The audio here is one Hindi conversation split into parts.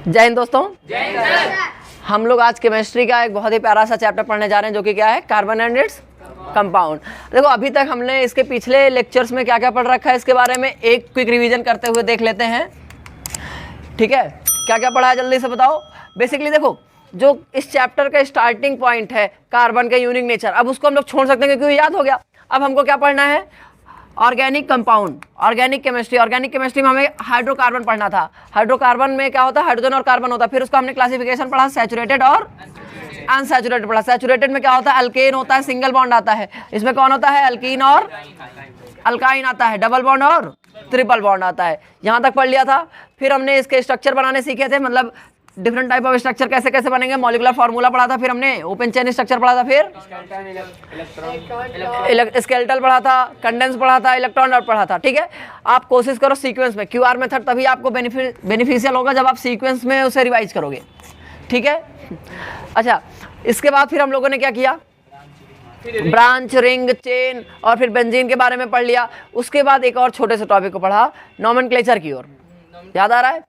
जय हिंद दोस्तों। जय हिंद। हम लोग आज केमिस्ट्री का एक बहुत ही प्यारा सा चैप्टर पढ़ने जा रहे हैं जो कि क्या है, कार्बन एंड इट्स कंपाउंड। देखो अभी तक हमने इसके पिछले लेक्चर्स में क्या क्या पढ़ रखा है इसके बारे में एक क्विक रिवीजन करते हुए देख लेते हैं। ठीक है, क्या क्या पढ़ा है जल्दी से बताओ। बेसिकली देखो, जो इस चैप्टर का स्टार्टिंग पॉइंट है कार्बन का यूनिक नेचर, अब उसको हम लोग छोड़ सकते हैं क्योंकि याद हो गया। अब हमको क्या पढ़ना है, organic compound, organic chemistry. Organic chemistry में हमें हाइड्रोकार्बन पढ़ना था। हाइड्रोकार्बन में क्या होता है, हाइड्रोजन और कार्बन होता है। फिर उसको हमने क्लासिफिकेशन पढ़ा, सैचुरेटेड और अनसैचुरेटेड पढ़ा। सैचुरेटेड में क्या होता है, अल्केन होता है, सिंगल बॉन्ड आता है। इसमें कौन होता है, अल्कीन और अल्काइन आता है, डबल बॉन्ड और ट्रिपल बॉन्ड आता है। यहाँ तक पढ़ लिया था। फिर हमने इसके स्ट्रक्चर बनाने सीखे थे, मतलब डिफरेंट टाइप ऑफ स्ट्रक्चर कैसे कैसे बनेंगे, मॉलिक्यूलर फार्मूला पढ़ा था। फिर हमने ओपन चेन स्ट्रक्चर पढ़ा था, फिर स्केलेटल पढ़ा था, कंडेंस पढ़ा था, इलेक्ट्रॉन डॉट पढ़ा था। ठीक है, आप कोशिश करो सीक्वेंस में, क्यूआर मेथड तभी आपको बेनिफिशियल होगा जब आप सीक्वेंस में उसे रिवाइज करोगे। ठीक है, अच्छा इसके बाद फिर हम लोगों ने क्या किया, ब्रांच, रिंग, चेन और फिर बेंजीन के बारे में पढ़ लिया। उसके बाद एक और छोटे से टॉपिक को पढ़ा, नॉमेनक्लेचर की ओर। याद आ रहा है,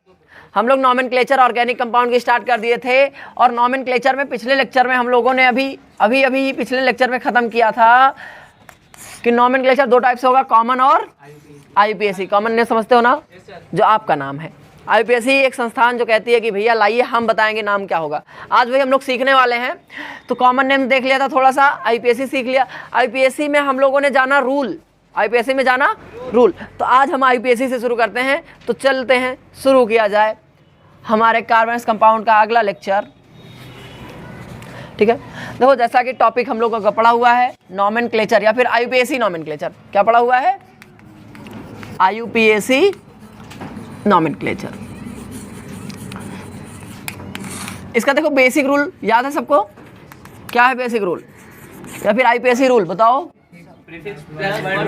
हम लोग नॉमेनक्लेचर ऑर्गेनिक कंपाउंड की स्टार्ट कर दिए थे। और नॉमेनक्लेचर में पिछले लेक्चर में हम लोगों ने अभी पिछले लेक्चर में ख़त्म किया था कि नॉमेनक्लेचर दो टाइप से होगा, कॉमन और आईयूपीएसी। कॉमन ने समझते हो ना, जो आपका नाम है। आईयूपीएसी एक संस्थान जो कहती है कि भैया लाइए हम बताएंगे नाम क्या होगा। आज वही हम लोग सीखने वाले हैं। तो कॉमन नेम देख लिया था थोड़ा सा, आईयूपीएसी सीख लिया। आईयूपीएसी में हम लोगों ने जाना रूल, आईयूपीएसी में जाना रूल। तो आज हम आईयूपीएसी से शुरू करते हैं। तो चलते हैं, शुरू किया जाए हमारे कार्बन कंपाउंड का अगला लेक्चर। ठीक है, देखो जैसा कि टॉपिक हम लोगों का पढ़ा हुआ है नॉमेनक्लेचर या फिर आईयूपीएसी नॉमेनक्लेचर। क्या पढ़ा हुआ है, आईयूपीएसी नॉमेनक्लेचर। इसका देखो बेसिक रूल याद है सबको, क्या है बेसिक रूल या फिर आईयूपीएसी रूल बताओ।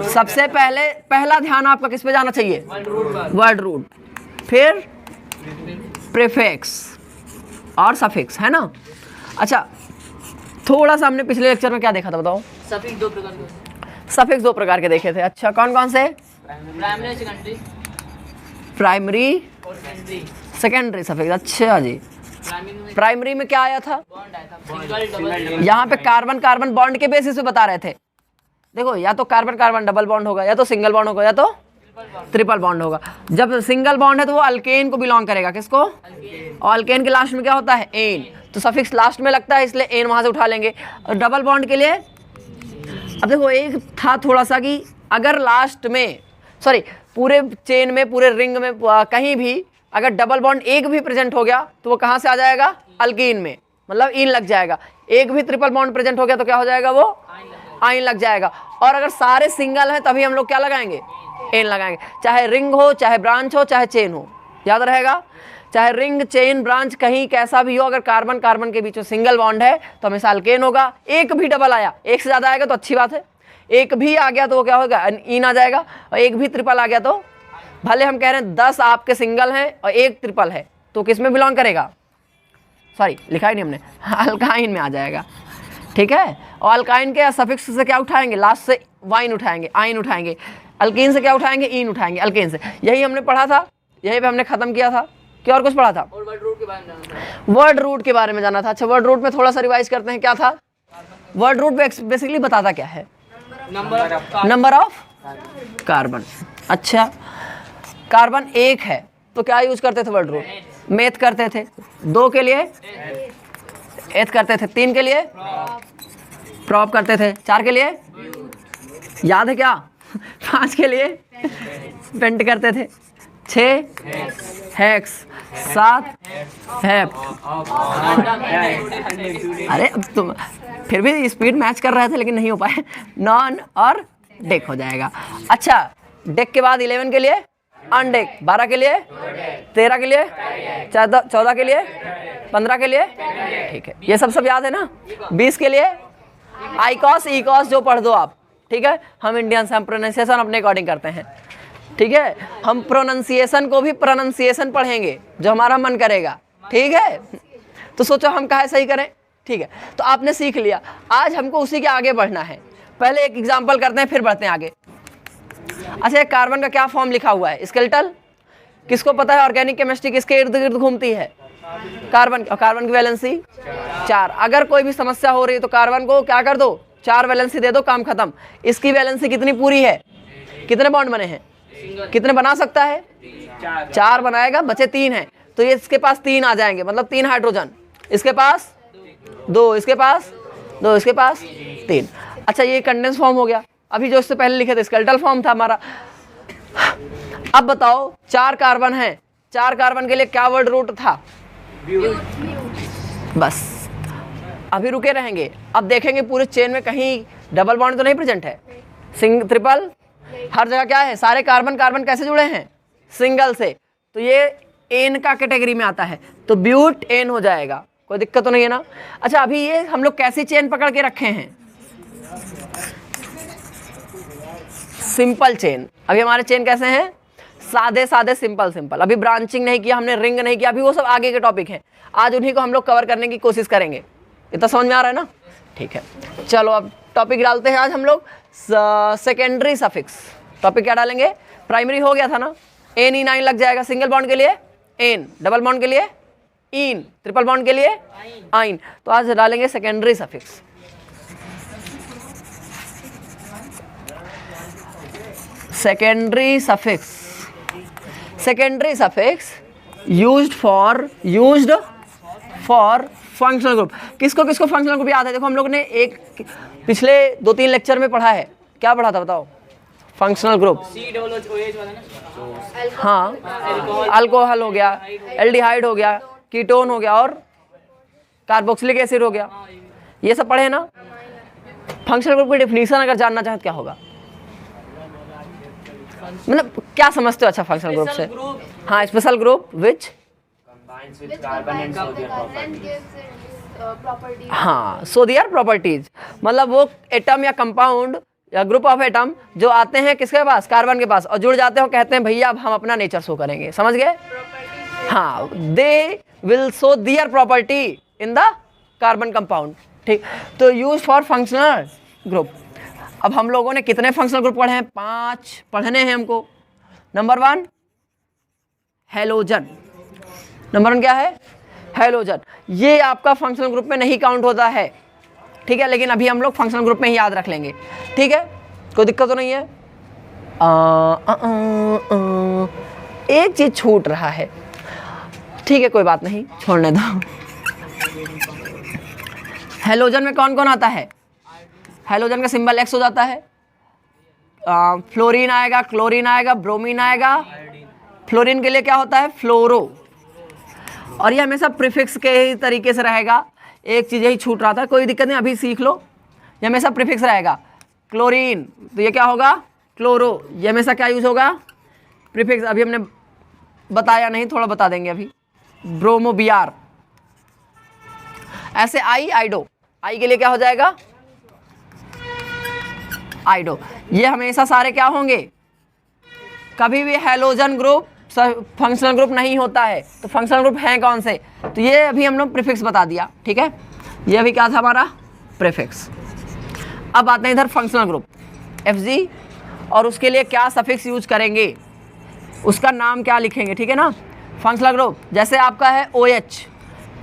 सबसे पहला ध्यान आपका किस पे जाना चाहिए, वर्ड रूट, फिर प्रीफिक्स और सफिक्स, है ना। अच्छा थोड़ा सा हमने पिछले लेक्चर में क्या देखा था बताओ, सफिक्स दो प्रकार के देखे थे। अच्छा कौन कौन से, प्राइमरी और सेकेंडरी सफिक्स। अच्छा जी, प्राइमरी में क्या आया था, यहाँ पे कार्बन कार्बन बॉन्ड के बेसिस पे बता रहे थे। देखो या तो कार्बन कार्बन डबल बॉन्ड होगा, या तो सिंगल बॉन्ड होगा, या तो ट्रिपल बॉन्ड होगा। जब सिंगल बॉन्ड है तो वो अल्केन को बिलोंग करेगा, किसको, और अल्केन के लास्ट में क्या होता है, एन, तो सफिक्स लास्ट में लगता है इसलिए एन वहां से उठा लेंगे। और डबल बॉन्ड के लिए अब देखो एक था थोड़ा सा कि अगर लास्ट में, सॉरी पूरे चेन में, पूरे रिंग में कहीं भी अगर डबल बॉन्ड एक भी प्रेजेंट हो गया तो वो कहाँ से आ जाएगा, अल्कीन में, मतलब इन लग जाएगा। एक भी ट्रिपल बॉन्ड प्रेजेंट हो गया तो क्या हो जाएगा, वो आइन लग जाएगा। और अगर सारे सिंगल हैं तभी हम लोग क्या लगाएंगे, एन लगाएंगे। चाहे रिंग हो, चाहे ब्रांच हो, चाहे चेन हो, याद रहेगा। चाहे रिंग, चेन, ब्रांच कहीं कैसा भी हो, अगर कार्बन कार्बन के बीच में सिंगल बॉन्ड है तो हमेशा अल्केन होगा। एक भी डबल आया, एक से ज़्यादा आएगा तो अच्छी बात है, एक भी आ गया तो वो क्या होगा, इन आ जाएगा। और एक भी ट्रिपल आ गया तो, भले हम कह रहे हैं 10 आपके सिंगल हैं और एक ट्रिपल है तो किस में बिलोंग करेगा, सॉरी लिखा ही नहीं हमने, अल्काइन में आ जाएगा। ठीक है, और अल्काइन के सफिक्स से क्या उठाएंगे, लास्ट से वाइन उठाएंगे, आइन उठाएंगे। अल्कीन से क्या उठाएंगे, इन उठाएंगे, अल्केन से। यही हमने पढ़ा था, यही पे हमने खत्म किया था। क्या और कुछ पढ़ा था, और वर्ड रूट के बारे में जाना था। वर्ड रूट के बारे में जाना था। अच्छा वर्ड रूट में थोड़ा सा रिवाइज करते हैं, क्या था वर्ड रूट बेसिकली बताता क्या है, नंबर ऑफ कार्बन। अच्छा कार्बन एक है तो क्या यूज करते थे वर्ड रूट, मेथ करते थे। 2 के लिए एथ करते थे, 3 के लिए प्रॉप करते थे, 4 के लिए याद है क्या, 5 के लिए पेंट करते थे, 6 हेक्स, 7 हेप्ट। अरे अब तुम फिर भी स्पीड मैच कर रहे थे लेकिन नहीं हो पाए, नॉन और डेक हो जाएगा। अच्छा डेक के बाद 11 के लिए अनडेक, 12 के लिए, 13 के लिए, 14 के लिए, 15 के लिए। ठीक है, ये सब याद है ना। 20 के लिए आईकॉस ईकॉस जो पढ़ दो आप। ठीक है, हम इंडियंस, हम प्रोनाउंसिएशन अपने अकॉर्डिंग करते हैं। ठीक है, हम प्रोनाउंसिएशन को भी प्रोनाउंसिएशन पढ़ेंगे जो हमारा मन करेगा। ठीक है, तो सोचो हम कहाँ सही करें। ठीक है, तो आपने सीख लिया, आज हमको उसी के आगे बढ़ना है। पहले एक एग्जाम्पल करते हैं फिर बढ़ते हैं आगे। अच्छा कार्बन का क्या फॉर्म लिखा हुआ है, स्केलेटल। किसको पता है ऑर्गेनिक केमिस्ट्री किसके इर्द गिर्द घूमती है, कार्बन, और कार्बन की वैलेंसी 4। अगर कोई भी समस्या हो रही है तो कार्बन को क्या कर दो, 4 वैलेंसी दे दो, काम खत्म। इसकी वैलेंसी कितनी पूरी है, कितने बॉन्ड बने हैं, कितने बना सकता है, 4 बनाएगा, बचे 3 हैं, तो ये इसके पास 3 आ जाएंगे, मतलब 3 हाइड्रोजन, इसके पास 2, इसके पास 2, इसके पास 3। अच्छा, ये कंडेंस फॉर्म हो गया। अभी जो इससे पहले लिखे थे स्केलेटल फॉर्म था हमारा। अब बताओ 4 कार्बन है, 4 कार्बन के लिए क्या वर्ड रूट था, बस। अभी रुके रहेंगे, अब देखेंगे पूरे चेन में कहीं डबल बॉन्ड तो नहीं प्रेजेंट है, ट्रिपल, हर जगह क्या है, सारे कार्बन कार्बन कैसे जुड़े हैं, सिंगल से, तो ये एन का कैटेगरी में आता है, तो ब्यूट एन हो जाएगा, कोई दिक्कत तो नहीं है ना। अच्छा, अभी ये हम लोग कैसी चेन पकड़ के रखे हैं, सिंपल चेन। अभी हमारे चेन कैसे हैं, सादे सादे, सिंपल सिंपल। अभी ब्रांचिंग नहीं किया हमने, रिंग नहीं किया, अभी वो सब आगे के टॉपिक हैं, आज उन्हीं को हम लोग कवर करने की कोशिश करेंगे। इतना समझ में आ रहा है ना, ठीक है। चलो अब टॉपिक डालते हैं आज हम लोग सेकेंडरी सफिक्स। टॉपिक क्या डालेंगे, प्राइमरी हो गया था ना, एन ई 9 लग जाएगा, सिंगल बॉन्ड के लिए एन, डबल बॉन्ड के लिए इन, ट्रिपल बॉन्ड के लिए आइन। तो आज डालेंगे secondary suffix. Secondary suffix, secondary suffix used for functional group. किसको किसको फंक्शनल ग्रुप याद है, देखो हम लोग ने एक पिछले 2-3 लेक्चर में पढ़ा है, क्या पढ़ा था बताओ, फंक्शनल ग्रुप। हाँ, अल्कोहल हो गया, एल्डिहाइड हो गया, कीटोन हो गया, और कार्बोक्सिलिक एसिड हो गया, ये सब पढ़े ना। फंक्शनल ग्रुप की डेफिनेशन अगर जानना चाहे तो क्या होगा, मतलब क्या समझते हो अच्छा फंक्शनल ग्रुप से। हाँ, स्पेशल ग्रुप विच, हाँ, सो देयर प्रॉपर्टीज, मतलब वो एटम या कंपाउंड या ग्रुप ऑफ एटम जो आते हैं किसके पास, कार्बन के पास, और जुड़ जाते हैं, कहते हैं भैया अब हम अपना नेचर शो करेंगे, समझ गए। हाँ, they will show their property in the carbon compound, ठीक। तो यूज फॉर फंक्शनल ग्रुप। अब हम लोगों ने कितने फंक्शनल ग्रुप पढ़े हैं, 5 पढ़ने हैं हमको। नंबर 1 हेलोजन, नंबर 1 क्या है, हेलोजन। ये आपका फंक्शनल ग्रुप में नहीं काउंट होता है, ठीक है, लेकिन अभी हम लोग फंक्शनल ग्रुप में ही याद रख लेंगे, ठीक है, कोई दिक्कत तो नहीं है। एक चीज छूट रहा है, ठीक है, कोई बात नहीं, छोड़ने दो। हेलोजन में कौन कौन आता है, हेलोजन का सिंबल एक्स हो जाता है, फ्लोरीन आएगा, क्लोरीन आएगा, ब्रोमीन आएगा, फ्लोरीन के लिए क्या होता है, फ्लोरो, और ये हमेशा प्रीफिक्स के ही तरीके से रहेगा। एक चीज़ यही छूट रहा था, कोई दिक्कत नहीं, अभी सीख लो, ये हमेशा प्रीफिक्स रहेगा। क्लोरीन, तो ये क्या होगा, क्लोरो, ये हमेशा क्या यूज होगा, प्रीफिक्स। अभी हमने बताया नहीं, थोड़ा बता देंगे अभी। ब्रोमो, बीआर, ऐसे आई, आइडो, आई के लिए क्या हो जाएगा, आइडो। ये हमेशा सारे क्या होंगे, कभी भी हेलोजन ग्रुप फंक्शनल ग्रुप नहीं होता है। तो फंक्शनल ग्रुप हैं कौन से, तो ये अभी हम लोग प्रीफिक्स बता दिया, ठीक है, ये अभी क्या था हमारा, प्रीफिक्स। अब आते हैं इधर फंक्शनल ग्रुप Fg, और उसके लिए क्या सफिक्स यूज करेंगे, उसका नाम क्या लिखेंगे, ठीक है ना। फंक्शनल ग्रुप जैसे आपका है OH,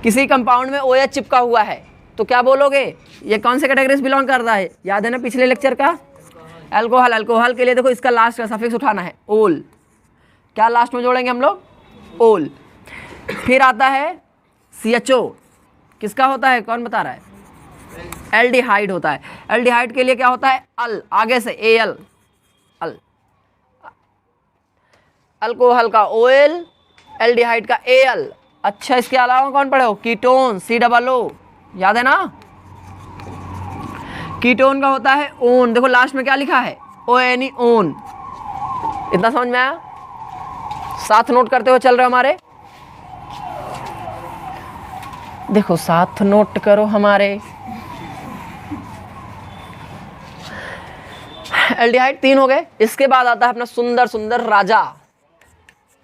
किसी कंपाउंड में OH चिपका हुआ है, तो क्या बोलोगे, ये कौन से कैटेगरी से बिलोंग करता है, याद है ना पिछले लेक्चर का, अल्कोहल। अल्कोहल के लिए देखो इसका लास्ट का सफिक्स उठाना है, ओल, क्या लास्ट में जोड़ेंगे हम लोग, ओल। फिर आता है CHO, किसका होता है, कौन बता रहा है, एल्डिहाइड होता है। एल्डिहाइड के लिए क्या होता है, अल, आगे से Al, अल। अल्कोहल का OL, एल्डिहाइड का Al। अच्छा, इसके अलावा कौन पढ़े हो, कीटोन, COO, याद है ना। कीटोन का होता है ओन, देखो लास्ट में क्या लिखा है, ONE, ओन। इतना समझ में आया, साथ नोट करते हुए चल रहे हो हमारे, देखो साथ नोट करो हमारे। एल्डिहाइड 3 हो गए। इसके बाद आता है अपना सुंदर सुंदर राजा।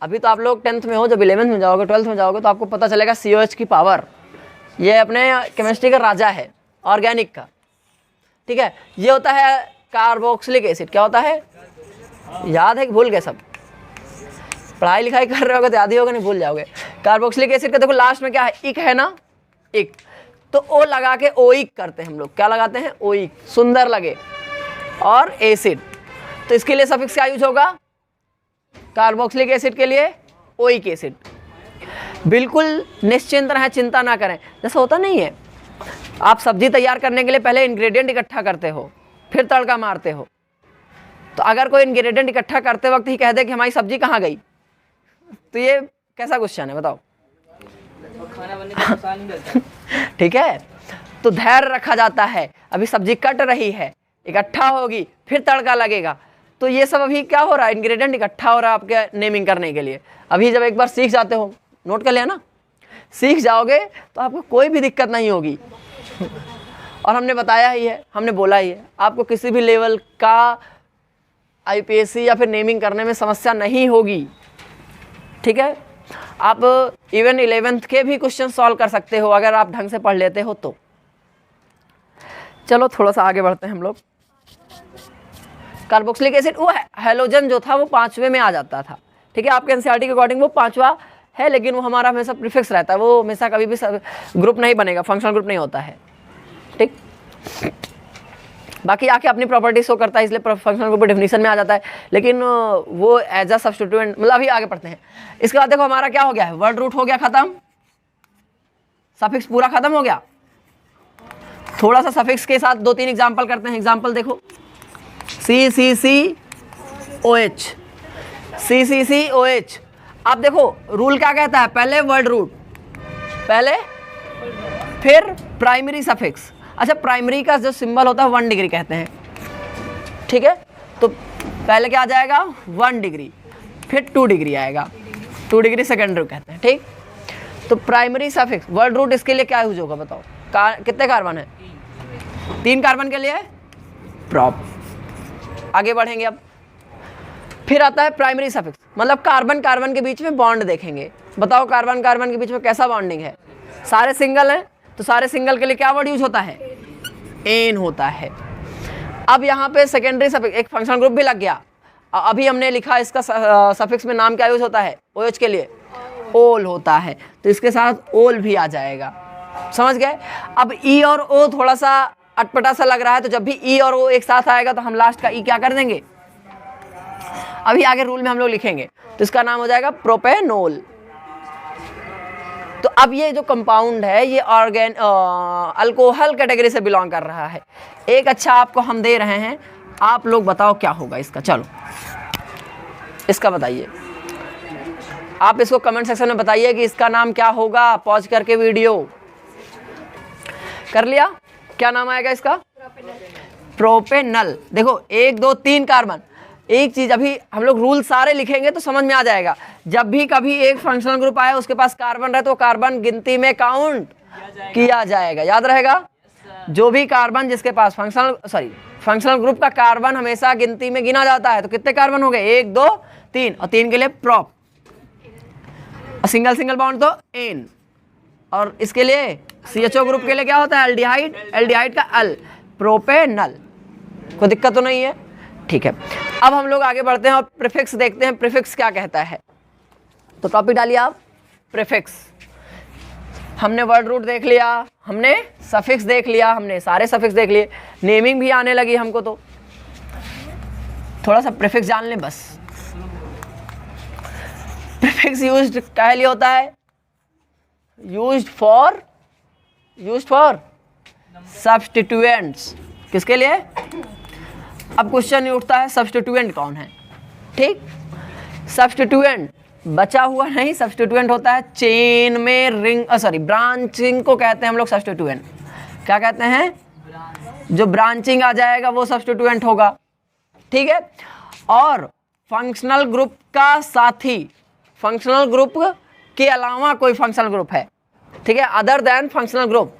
अभी तो आप लोग 10th में हो, जब 11th में जाओगे, 12th में जाओगे तो आपको पता चलेगा COH की पावर, ये अपने केमिस्ट्री का राजा है, ऑर्गेनिक का, ठीक है। ये होता है कार्बोक्सिलिक एसिड, क्या होता है, याद है कि भूल गए सब, पढ़ाई लिखाई कर रहे होगे तो याद ही होगा, नहीं भूल जाओगे। कार्बोक्सिलिक एसिड का देखो लास्ट में क्या है, इक है ना, इक, तो ओ लगा के ओइक करते हैं हम लोग। क्या लगाते हैं? ओइक, सुंदर लगे। और एसिड, तो इसके लिए सफिक्स क्या यूज होगा? कार्बोक्सिलिक एसिड के लिए ओइक एसिड। बिल्कुल निश्चिंत रहें, चिंता ना करें। जैसा होता नहीं है, आप सब्जी तैयार करने के लिए पहले इंग्रेडिएंट इकट्ठा करते हो, फिर तड़का मारते हो। तो अगर कोई इंग्रेडिएंट इकट्ठा करते वक्त ही कह दे कि हमारी सब्जी कहाँ गई, तो ये कैसा क्वेश्चन है बताओ? खाना बनने का आसान नहीं रहता। ठीक है, तो धैर्य रखा जाता है। अभी सब्जी कट रही है, इकट्ठा होगी, फिर तड़का लगेगा। तो ये सब अभी क्या हो रहा है? इंग्रेडिएंट इकट्ठा हो रहा है आपके नेमिंग करने के लिए। अभी जब एक बार सीख जाते हो, नोट कर लिया ना, सीख जाओगे तो आपको कोई भी दिक्कत नहीं होगी। और हमने बताया ही है, हमने बोला ही है, आपको किसी भी लेवल का आईपीएससी या फिर नेमिंग करने में समस्या नहीं होगी। ठीक है, आप इवन 11th के भी क्वेश्चन सॉल्व कर सकते हो अगर आप ढंग से पढ़ लेते हो तो। चलो थोड़ा सा आगे बढ़ते हैं हम लोग। कार्बोक्सिलिक एसिड वो हैलोजन जो था वो 5वें में आ जाता था। ठीक है, आपके एनसीईआरटी के अकॉर्डिंग वो 5वां है, लेकिन वो हमारा हमेशा प्रीफिक्स रहता है, वो हमेशा कभी भी ग्रुप नहीं बनेगा, फंक्शनल ग्रुप नहीं होता है। ठीक, बाकी आके अपनी प्रॉपर्टी शो करता है, इसलिए फंक्शनल ग्रुप डेफिनेशन में आ जाता है, लेकिन वो एज अ सब्स्टिट्यूएंट, मतलब अभी आगे पढ़ते हैं। इसके बाद देखो हमारा क्या हो गया है, वर्ड रूट हो गया खत्म, सफिक्स पूरा खत्म हो गया। थोड़ा सा सफिक्स के साथ 2-3 एग्जांपल करते हैं। एग्जांपल देखो, CCCOH, CCCOH। अब देखो रूल क्या कहता है, पहले वर्ड रूट, पहले फिर प्राइमरी सफिक्स। अच्छा, प्राइमरी का जो सिंबल होता है 1 डिग्री कहते हैं। ठीक है, तो पहले क्या आ जाएगा 1 डिग्री, फिर 2 डिग्री आएगा, 2 डिग्री सेकेंडरी कहते हैं। ठीक, तो प्राइमरी सफिक्स वर्ड रूट, इसके लिए क्या यूज होगा बताओ? कितने कार्बन है? 3 कार्बन के लिए प्रॉप। आगे बढ़ेंगे अब, फिर आता है प्राइमरी सफिक्स, मतलब कार्बन कार्बन के बीच में बॉन्ड देखेंगे। बताओ कार्बन कार्बन के बीच में कैसा बॉन्डिंग है? सारे सिंगल हैं, तो सारे सिंगल के लिए क्या वर्ड यूज होता है? एन होता है। अब यहाँ पे सेकेंडरी सफिक्स, एक फंक्शनल ग्रुप भी लग गया। अभी हमने लिखा इसका सफिक्स में नाम क्या यूज होता है? OH के लिए ओल होता है, तो इसके साथ ओल भी आ जाएगा। समझ गए? अब ई और ओ थोड़ा सा अटपटा सा लग रहा है, तो जब भी ई और ओ एक साथ आएगा तो हम लास्ट का ई क्या कर देंगे? अभी आगे रूल में हम लोग लिखेंगे, तो इसका नाम हो जाएगा प्रोपेनोल। तो अब ये जो कंपाउंड है ये अल्कोहल कैटेगरी से बिलोंग कर रहा है। एक अच्छा आपको हम दे रहे हैं, आप लोग बताओ क्या होगा इसका। चलो इसका बताइए, आप इसको कमेंट सेक्शन में बताइए कि इसका नाम क्या होगा। पॉज करके वीडियो कर लिया, क्या नाम आएगा इसका? प्रोपेनल। देखो 1 2 3 कार्बन। एक चीज अभी हम लोग रूल सारे लिखेंगे तो समझ में आ जाएगा। जब भी कभी एक फंक्शनल ग्रुप आए उसके पास कार्बन रहे तो कार्बन गिनती में काउंट किया जाएगा। याद रहेगा? जो भी कार्बन जिसके पास फंक्शनल ग्रुप का कार्बन हमेशा गिनती में गिना जाता है। तो कितने कार्बन हो गए? 1 2 3, और 3 के लिए प्रॉप, सिंगल सिंगल बॉन्ड तो एन, और इसके लिए CHO ग्रुप के लिए क्या होता है? एल्डिहाइड, एल्डिहाइड का अल, प्रोपेनल। कोई दिक्कत तो नहीं है? ठीक है, अब हम लोग आगे बढ़ते हैं और प्रीफिक्स देखते हैं। प्रीफिक्स क्या कहता है? तो टॉपिक डालिए आप, प्रीफिक्स। हमने वर्ड रूट देख लिया, हमने सफिक्स देख लिया, हमने सारे सफिक्स देख लिए, नेमिंग भी आने लगी हमको, तो थोड़ा सा प्रीफिक्स जान लें बस। प्रीफिक्स यूज्ड क्या लिए होता है? Used for substituents. किसके लिए? अब क्वेश्चन ये उठता है सब्स्टिट्यूएंट कौन है? ठीक, सब्स्टिट्यूएंट बचा हुआ नहीं, सब्स्टिट्यूएंट होता है चेन में ब्रांचिंग को कहते हैं हम लोग सब्स्टिट्यूएंट। क्या कहते हैं? जो ब्रांचिंग आ जाएगा वो सब्स्टिट्यूएंट होगा। ठीक है, और फंक्शनल ग्रुप का साथी, फंक्शनल ग्रुप के अलावा कोई फंक्शनल ग्रुप है, ठीक है, अदर देन फंक्शनल ग्रुप,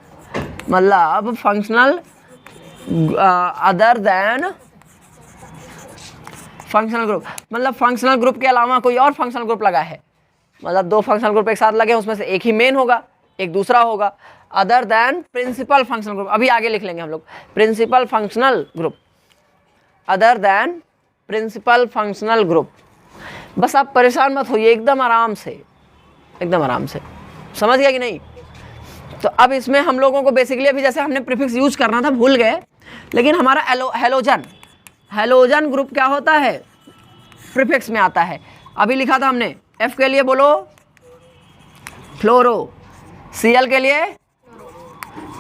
मतलब functional other than functional group, मतलब फंक्शनल ग्रुप के अलावा कोई और फंक्शनल ग्रुप लगा है, मतलब 2 फंक्शनल ग्रुप एक साथ लगे, उसमें से एक ही मेन होगा, एक दूसरा होगा, other than principal functional group. अभी आगे लिख लेंगे हम लोग, principal functional group, other than principal functional group. बस आप परेशान मत होइए, एकदम आराम से, एकदम आराम से। समझ गया कि नहीं? तो अब इसमें हम लोगों को बेसिकली अभी जैसे हमने प्रीफिक्स यूज करना था भूल गए, लेकिन हमारा हैलोजन ग्रुप क्या होता है? प्रीफिक्स में आता है। अभी लिखा था हमने F के लिए बोलो फ्लोरो, Cl के लिए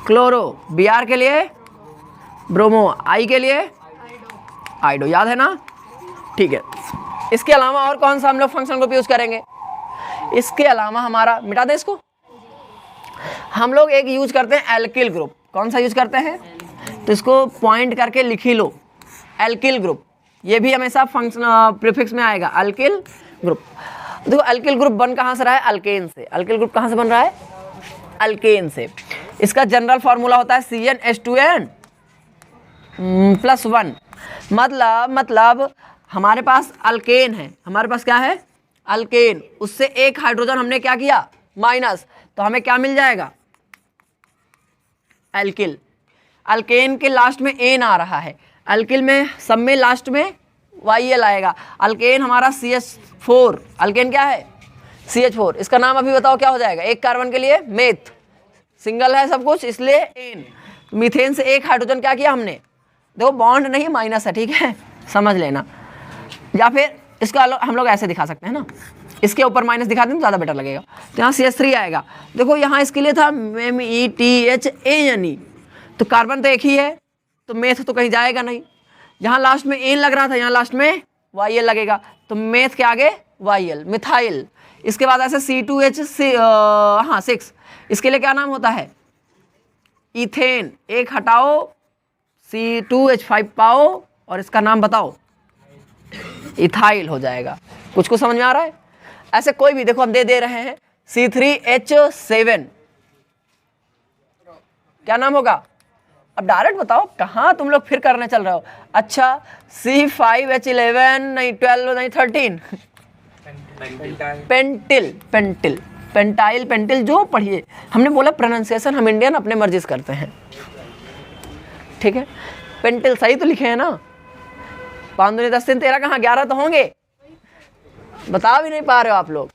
क्लोरो, Br के लिए ब्रोमो, I के लिए आइडो। याद है ना? ठीक है। इसके अलावा और कौन सा हम लोग फंक्शन ग्रुप यूज करेंगे? इसके अलावा हमारा, मिटा दे इसको, हम लोग एक यूज करते हैं एल्किल ग्रुप। कौन सा यूज करते हैं? तो इसको पॉइंट करके लिख ही लो, एल्किल ग्रुप। ये भी हमेशा फंक्शन प्रीफिक्स में आएगा, एल्किल ग्रुप। देखो एल्किल ग्रुप बन कहाँ से रहा है? अल्केन से। एल्किल ग्रुप कहाँ से बन रहा है? अल्केन से। इसका जनरल फॉर्मूला होता है CnH2n+1। मतलब हमारे पास अल्केन है, हमारे पास क्या है? अल्केन, उससे एक हाइड्रोजन हमने क्या किया? माइनस, तो हमें क्या मिल जाएगा? एल्किल। अल्केन के लास्ट में एन आ रहा है, अल्किल में सब में लास्ट में YL आएगा। अल्केन हमारा CH4, अल्केन क्या है? CH4। इसका नाम अभी बताओ क्या हो जाएगा? एक कार्बन के लिए मेथ, सिंगल है सब कुछ इसलिए एन। मीथेन से एक हाइड्रोजन क्या किया हमने? देखो बॉन्ड नहीं माइनस है, ठीक है, समझ लेना। या फिर इसका हम लोग ऐसे दिखा सकते हैं ना, इसके ऊपर माइनस दिखा दें तो ज़्यादा बेटर लगेगा। तो यहाँ CH3 आएगा। देखो यहाँ इसके लिए था METHANE, तो कार्बन तो एक ही है, तो मेथ तो कहीं जाएगा नहीं। यहाँ लास्ट में एन लग रहा था, यहाँ लास्ट में YL लगेगा, तो मेथ के आगे YL, मिथाइल। इसके बाद ऐसे C2H6, इसके लिए क्या नाम होता है? इथेन। एक हटाओ, C2H5 पाओ और इसका नाम बताओ, इथाइल हो जाएगा। कुछ समझ में आ रहा है? ऐसे कोई भी देखो हम दे रहे हैं C3H7, क्या नाम होगा? अब डायरेक्ट बताओ, कहाँ तुम लोग फिर करने चल रहे हो? अच्छा C5H11, नहीं 12, नहीं 13, पेंटाइल, जो पढ़िए। हमने बोला प्रोनाउंसिएशन हम इंडियन अपने मर्जी से करते हैं, ठीक है। पेंटिल सही तो लिखे हैं ना? 5 दूनी 10 3 13 कहाँ 11 तो होंगे, बता भी नहीं पा रहे हो आप लोग।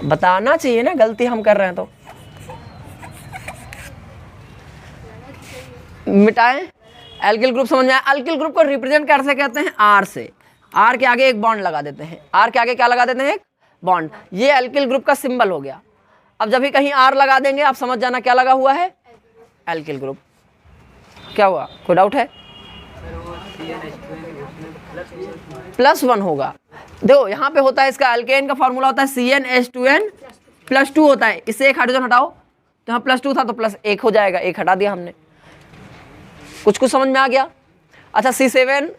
बताना चाहिए ना, गलती हम कर रहे हैं तो। मिटाएं। एल्किल ग्रुप समझ में आया? एल्किल ग्रुप को रिप्रेजेंट कैसे कहते हैं? R से। R के आगे एक बॉन्ड लगा देते हैं। R के आगे क्या लगा देते हैं? एक बॉन्ड। ये एल्किल ग्रुप का सिंबल हो गया। अब जब भी कहीं R लगा देंगे आप समझ जाना क्या लगा हुआ है? Alkyl group. क्या हुआ? कोई डाउट है? +1 होगा। देखो यहाँ पे होता है, इसका एल्केन का फॉर्मूला होता है CnH2n+2 होता है। इससे एक हाइड्रोजन हटाओ, तो यहाँ +2 था तो +1 हो जाएगा, एक हटा दिया हमने। कुछ समझ में आ गया? अच्छा C7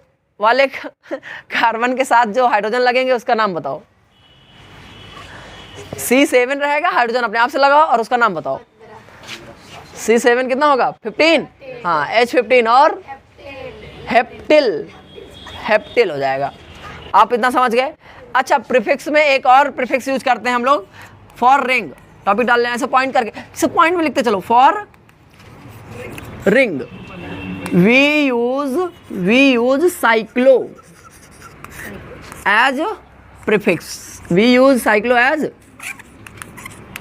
वाले कार्बन के साथ जो हाइड्रोजन लगेंगे उसका नाम बताओ। C7 रहेगा, हाइड्रोजन अपने आप से लगाओ और उसका नाम बताओ। C7 कितना होगा? 15। हाँ H15 और हेप्टिल हो जाएगा। आप इतना समझ गए? अच्छा प्रीफिक्स में एक और प्रीफिक्स यूज करते हैं हम लोग, फॉर रिंग। टॉपिक डाल लें ऐसे पॉइंट करके, सब पॉइंट में लिखते चलो। For ring we use cyclo as prefix. We use cyclo as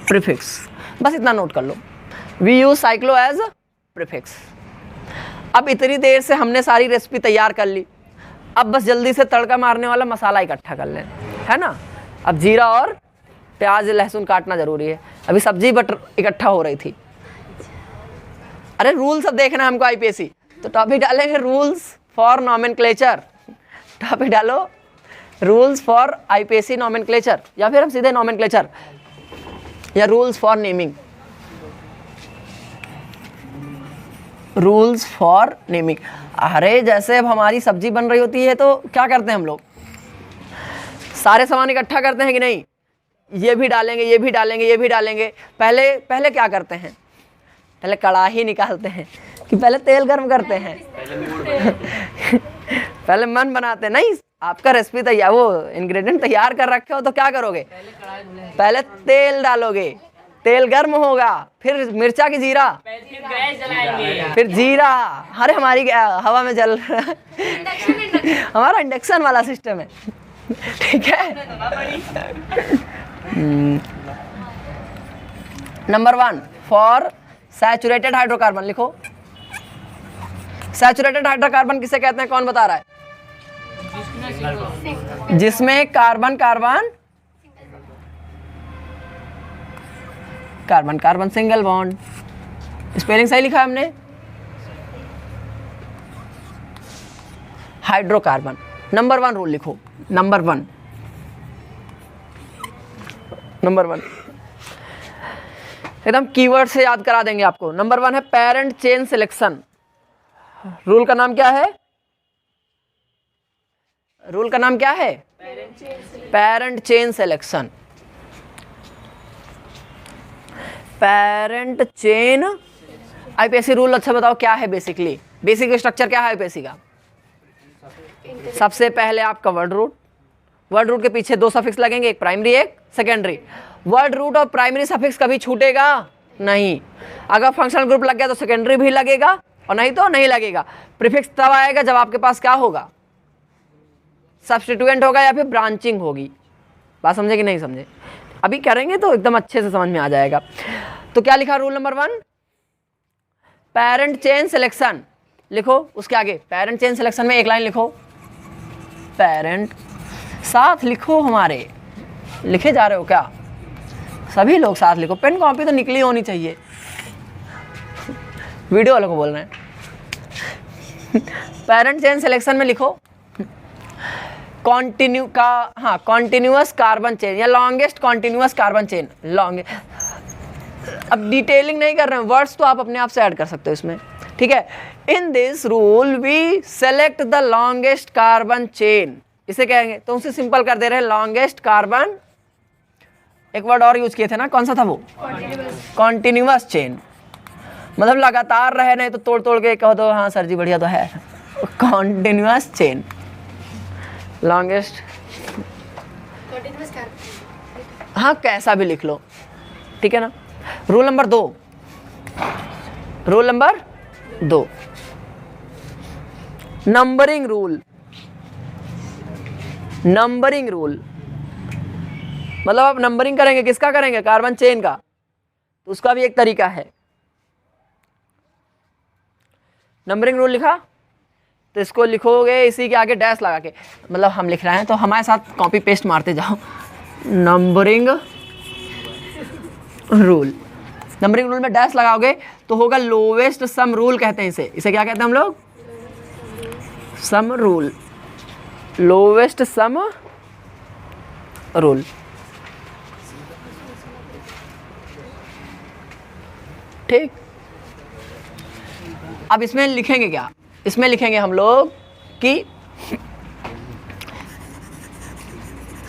prefix, बस इतना नोट कर लो। We use cyclo as prefix. अब इतनी देर से हमने सारी रेसिपी तैयार कर ली, अब बस जल्दी से तड़का मारने वाला मसाला इकट्ठा कर लें, है ना। अब जीरा और प्याज लहसुन काटना जरूरी है। अभी सब्जी बट इकट्ठा हो रही थी। अरे रूल सब देखना है हमको IPSC, तो टॉपिक डालेंगे रूल्स फॉर नॉमेनक्लेचर। टॉपिक डालो रूल्स फॉर IPSC नॉमेनक्लेचर, या फिर हम सीधे नॉमेनक्लेचर या rules for naming. Rules for naming. अरे जैसे अब हमारी सब्जी बन रही होती है तो क्या करते हैं हम लोग? सारे सामान इकट्ठा करते हैं कि नहीं? ये भी डालेंगे, ये भी डालेंगे, ये भी डालेंगे। पहले क्या करते हैं? पहले कढ़ाई निकालते हैं कि पहले तेल गर्म करते हैं? पहले मन बनाते हैं। नहीं, आपका रेसिपी तैयार, वो इंग्रेडिएंट तैयार कर रखे हो तो क्या करोगे? पहले तेल डालोगे, तेल गर्म होगा, फिर मिर्चा की जीरा, फिर गैस जलाएंगे। फिर जीरा। अरे हमारी हवा में जल रहा है। हमारा इंडक्शन वाला सिस्टम है। ठीक है। नंबर 1 फॉर सैचुरेटेड हाइड्रोकार्बन लिखो। सैचुरेटेड हाइड्रोकार्बन किसे कहते हैं, कौन बता रहा है? जिसमें carbon carbon carbon carbon single bond. Spelling सही लिखा है हमने। हाइड्रोकार्बन। नंबर 1 रूल लिखो। नंबर 1 एकदम कीवर्ड से याद करा देंगे आपको। नंबर 1 है पेरेंट चेन सिलेक्शन। रूल का नाम क्या है? रूल का नाम क्या है? Parent chain selection. Parent chain IPSC rule अच्छा बताओ क्या है? बेसिकली बेसिक स्ट्रक्चर क्या है आईपीएससी का? सबसे पहले आपका वर्ड रूट, वर्ड रूट के पीछे 2 सफिक्स लगेंगे, एक प्राइमरी एक सेकेंडरी। वर्ड रूट और प्राइमरी सफिक्स कभी छूटेगा नहीं। अगर फंक्शनल ग्रुप लग गया तो सेकेंडरी भी लगेगा और नहीं तो नहीं लगेगा। प्रीफिक्स तब आएगा जब आपके पास क्या होगा? सब्स्टिट्यूएंट होगा या फिर ब्रांचिंग होगी। बात समझे कि नहीं समझे? अभी करेंगे तो एकदम अच्छे से समझ में आ जाएगा। तो क्या लिखा rule number 1? Parent chain selection लिखो। उसके आगे पेरेंट चेन सिलेक्शन में एक लाइन लिखो, पेरेंट। साथ लिखो, हमारे लिखे जा रहे हो क्या? सभी लोग साथ लिखो। पेन कॉपी तो निकली होनी चाहिए। वीडियो वालों को बोल रहे हैं। पेरेंट चेन सिलेक्शन में लिखो कॉन्टिन्यूअस कार्बन चेन या लॉन्गेस्ट कॉन्टिन्यूअस कार्बन चेन। अब डिटेलिंग नहीं कर रहे हैं, वर्ड्स तो आप अपने आप से ऐड कर सकते हो इसमें। ठीक है। In this rule we select the longest carbon chain. इसे कहेंगे तो उसे सिंपल कर दे रहे हैं लॉन्गेस्ट कार्बन। एक वर्ड और यूज किए थे ना, कौन सा था वो? Continuous chain. मतलब लगातार रहे, नहीं तो तोड़ तोड़ के कहो तो हाँ सर जी बढ़िया तो है। कॉन्टिन्यूअस चेन लॉन्गेस्ट, हाँ कैसा भी लिख लो। ठीक है ना। Rule number 2, rule number 2 numbering rule. Numbering rule मतलब आप नंबरिंग करेंगे, किसका करेंगे? कार्बन चेन का। तो उसका भी एक तरीका है। नंबरिंग रूल लिखा तो इसको लिखोगे इसी के आगे डैश लगा के, मतलब हम लिख रहे हैं तो हमारे साथ कॉपी पेस्ट मारते जाओ। नंबरिंग रूल, नंबरिंग रूल में डैश लगाओगे तो होगा लोवेस्ट सम रूल कहते हैं इसे। इसे क्या कहते हैं हम लोग? Sum rule, lowest sum rule. ठीक। अब इसमें लिखेंगे क्या? इसमें लिखेंगे हम लोग कि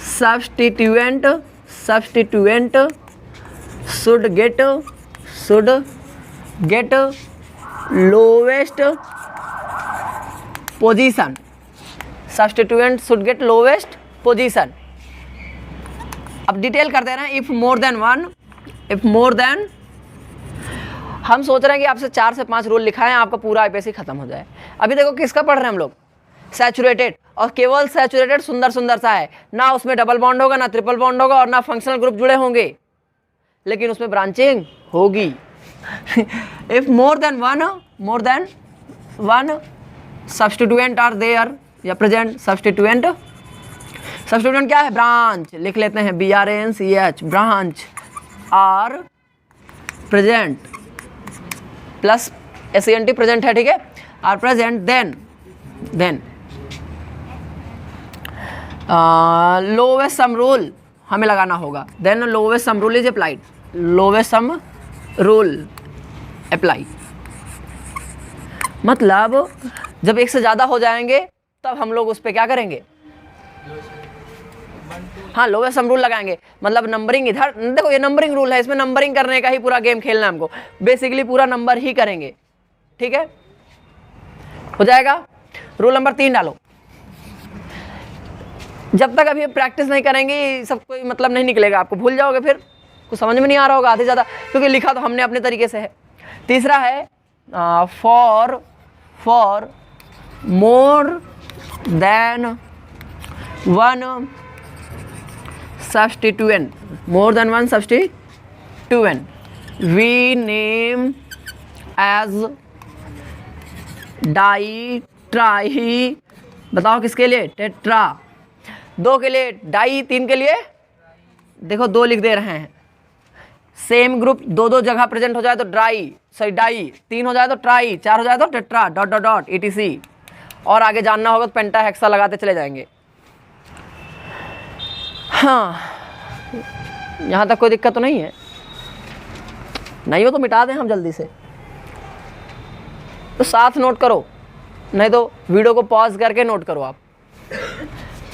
substituent should get lowest position. Substituent should get lowest position. अब डिटेल कर दे रहे हैं। इफ मोर देन हम सोच रहे हैं कि आपसे 4 से 5 रूल लिखाएं, आपका पूरा आईपीएससी खत्म हो जाए। अभी देखो किसका पढ़ रहे हैं हम लोग? सैचुरेटेड। और केवल सैचुरेटेड सुंदर सुंदर सा है ना, उसमें डबल बॉन्ड होगा ना ट्रिपल बॉन्ड होगा और ना फंक्शनल ग्रुप जुड़े होंगे, लेकिन उसमें ब्रांचिंग होगी। If more than one substituent are there या प्रेजेंट। सब्स्टिट्यूएंट क्या है? ब्रांच। लिख लेते हैं BRANCH, branch are present plus SENT present है। ठीक है। Are present then lowest sum rule हमें लगाना होगा। Then lowest sum rule is applied. Lowest sum rule apply मतलब जब एक से ज़्यादा हो जाएंगे तब हम लोग उस पर क्या करेंगे? हाँ लोवेस्ट सम रूल लगाएंगे। मतलब नंबरिंग इधर देखो, ये नंबरिंग रूल है, इसमें नंबरिंग करने का ही पूरा गेम खेलना है हमको। बेसिकली पूरा नंबर ही करेंगे। ठीक है, हो जाएगा। रूल नंबर 3 डालो। जब तक अभी प्रैक्टिस नहीं करेंगे सब कोई मतलब नहीं निकलेगा, आपको भूल जाओगे फिर। कुछ समझ में नहीं आ रहा होगा आधे ज़्यादा, क्योंकि लिखा तो हमने अपने तरीके से है। तीसरा है for more than one substituent, more than one substituent we name as di tri, बताओ किसके लिए, टेट्रा, 2 के लिए डाई, 3 के लिए देखो 2 लिख दे रहे हैं। सेम ग्रुप 2 जगह प्रेजेंट हो जाए तो डाई, 3 हो जाए तो ट्राई, 4 हो जाए तो tetra dot dot dot etc। और आगे जानना होगा तो पेंटा हेक्सा लगाते चले जाएंगे। हाँ, यहाँ तक कोई दिक्कत तो नहीं है? नहीं हो तो मिटा दें हम जल्दी से, तो साथ नोट करो, नहीं तो वीडियो को पॉज करके नोट करो आप,